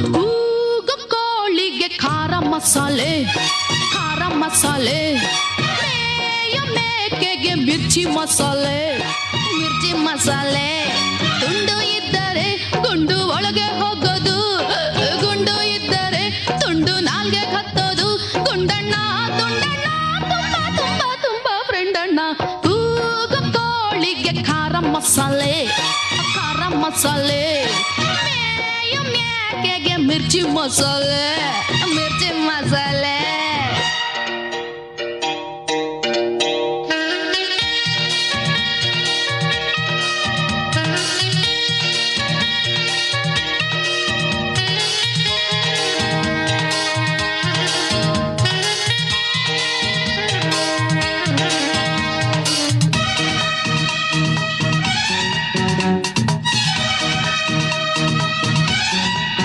ಕೂಗು ಕೋಳಿಗೆ ಖಾರ ಮಸಾಲೆ ಖಾರ ಮಸಾಲೆ, ಮೇಯ ಮೇಕೆಗೆ ಮಿರ್ಚಿ ಮಸಾಲೆ ಮಿರ್ಚಿ ಮಸಾಲೆ. ತುಂಡು ಇದ್ದರೆ ಗುಂಡು ಒಳಗೆ ಹೋಗೋದು, ಗುಂಡು ಇದ್ದರೆ ತುಂಡು ನಾಲ್ಗೆ ಹತ್ತೋದು. ಗುಂಡಣ್ಣ ತುಂಡಣ್ಣ ತುಂಬಾ ತುಂಬಾ ತುಂಬಾ ಫ್ರೆಂಡ್ ಅಣ್ಣ. ಕೂಗು ಕೋಳಿಗೆ ಖಾರ ಮಸಾಲೆ ಖಾರ ಮಸಾಲೆ, ಮೇಯ ಮೇಕೆಗೆ ಮಿರ್ಚಿ ಮಸಾಲೆ ಮಿರ್ಚಿ ಮಸಾಲೆ.